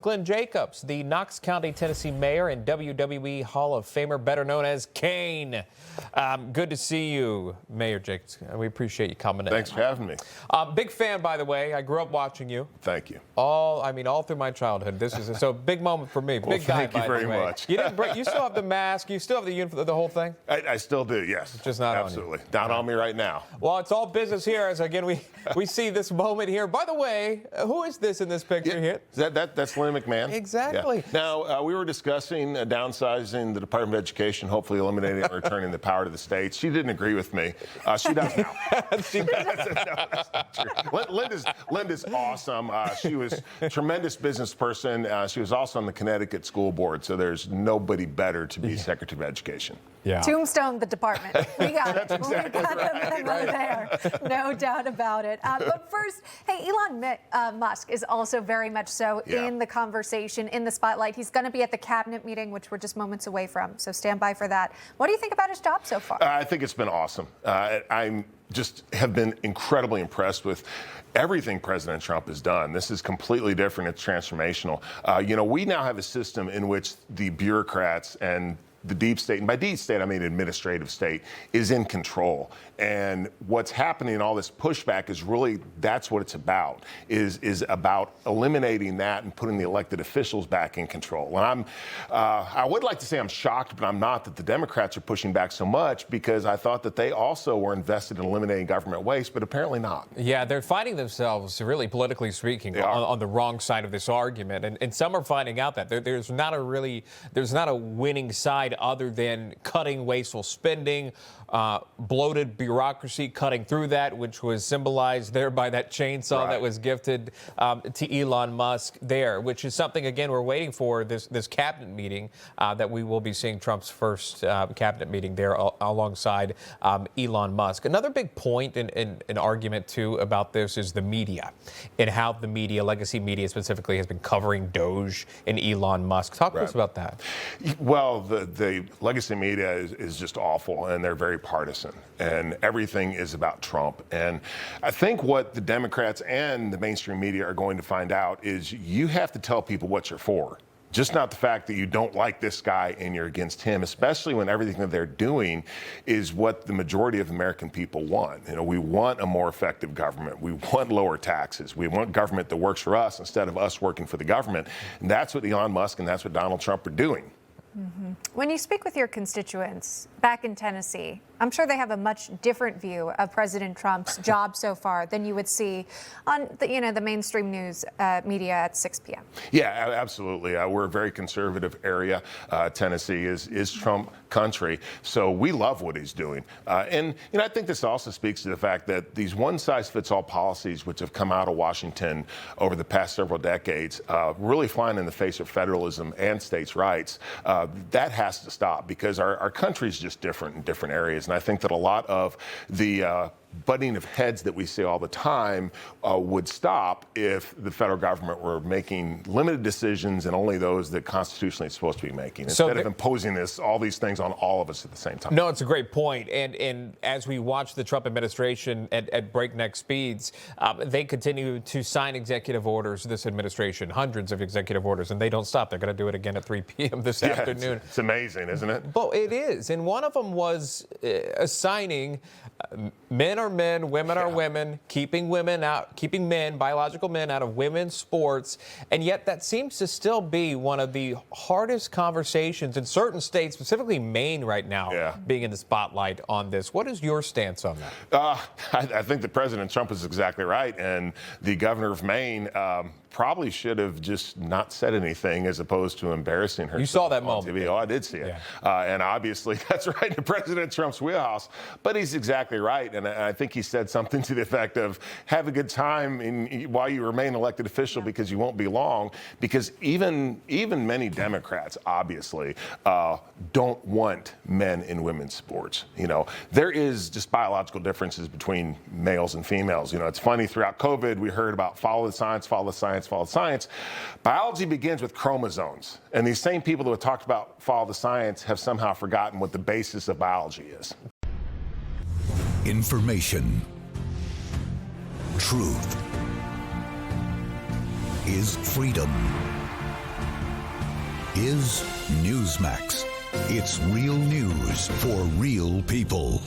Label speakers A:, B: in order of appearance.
A: Glenn Jacobs, the Knox County, Tennessee mayor and WWE Hall of Famer, better known as Kane. Good to see you, Mayor Jacobs. We appreciate you coming in.
B: Thanks for having me.
A: Big fan, by the way. I grew up watching you.
B: Thank you.
A: All through my childhood. This is so big moment for me.
B: Well,
A: big guy,
B: thank you very much.
A: You didn't break. You still have the mask. You still have the uniform, the whole thing.
B: I still do. Yes.
A: It's just not
B: absolutely
A: on you.
B: Not on me right now.
A: Well, it's all business here. As again, we see this moment here. By the way, who is this in this picture here?
B: That's Lynn McMahon.
A: Exactly.
B: Yeah. Now, we were discussing downsizing the Department of Education, hopefully eliminating and returning the power to the states. She didn't agree with me. She does now. She does. No, that's not true. Linda's awesome. She was a tremendous business person. She was also on the Connecticut School Board, so there's nobody better to be Secretary of Education.
C: Yeah. Tombstone the department. We got it.
B: Exactly
C: we got
B: right.
C: them there. No doubt about it. But first, hey, Elon Musk is also very much so in the conversation, in the spotlight. He's going to be at the cabinet meeting, which we're just moments away from. So stand by for that. What do you think about his job so far?
B: I think it's been awesome. I'm just have been incredibly impressed with everything President Trump has done. This is completely different. It's transformational. We now have a system in which the bureaucrats and the deep state, and by deep state I mean administrative state, is in control. And what's happening, all this pushback is really, that's what it's about, is about eliminating that and putting the elected officials back in control. And I would like to say I'm shocked, but I'm not, that the Democrats are pushing back so much, because I thought that they also were invested in eliminating government waste, but apparently not.
A: Yeah, they're finding themselves, really politically speaking, on the wrong side of this argument. And some are finding out that there's not a winning side other than cutting wasteful spending, bloated bureaucracy, cutting through that, which was symbolized there by that chainsaw that was gifted to Elon Musk there, which is something, again, we're waiting for this cabinet meeting that we will be seeing Trump's first cabinet meeting there alongside Elon Musk. Another big point and an argument, too, about this is the media and how the media, legacy media specifically, has been covering Doge and Elon Musk. Talk to us about that.
B: Well, the legacy media is just awful, and they're very partisan, and everything is about Trump. And I think what the Democrats and the mainstream media are going to find out is you have to tell people what you're for. Just not the fact that you don't like this guy and you're against him, especially when everything that they're doing is what the majority of American people want. We want a more effective government. We want lower taxes. We want government that works for us instead of us working for the government. And that's what Elon Musk and that's what Donald Trump are doing.
C: Mm-hmm. When you speak with your constituents back in Tennessee, I'm sure they have a much different view of President Trump's job so far than you would see on the mainstream news media at 6 p.m.
B: Yeah, absolutely. We're a very conservative area. Tennessee is Trump country, so we love what he's doing. And I think this also speaks to the fact that these one-size-fits-all policies, which have come out of Washington over the past several decades, really flying in the face of federalism and states' rights, that has to stop, because our country is just different in different areas. And I think that a lot of the butting of heads that we see all the time would stop if the federal government were making limited decisions and only those that constitutionally it's supposed to be making, instead of imposing all these things on all of us at the same time.
A: No, it's a great point. And as we watch the Trump administration at breakneck speeds, they continue to sign executive orders, this administration, hundreds of executive orders, and they don't stop. They're going to do it again at 3 p.m. this afternoon.
B: It's amazing, isn't it?
A: Well, it is. And one of them was assigning men are men, women are women, keeping men, biological men, out of women's sports. And yet that seems to still be one of the hardest conversations in certain states, specifically Maine right now, being in the spotlight on this. What is your stance on that?
B: I think that President Trump is exactly right. And the governor of Maine probably should have just not said anything, as opposed to embarrassing herself.
A: You saw that
B: on
A: moment.
B: TV. Oh, I did see it. And obviously that's right in President Trump's wheelhouse. But he's exactly right. And I think he said something to the effect of, have a good time while you remain elected official, because you won't be long. Because even many Democrats, obviously, don't want men in women's sports. There is just biological differences between males and females. It's funny, throughout COVID, we heard about follow the science, follow the science, follow the science. Biology begins with chromosomes. And these same people who have talked about follow the science have somehow forgotten what the basis of biology is.
D: Information. Truth is freedom. is Newsmax. It's real news for real people.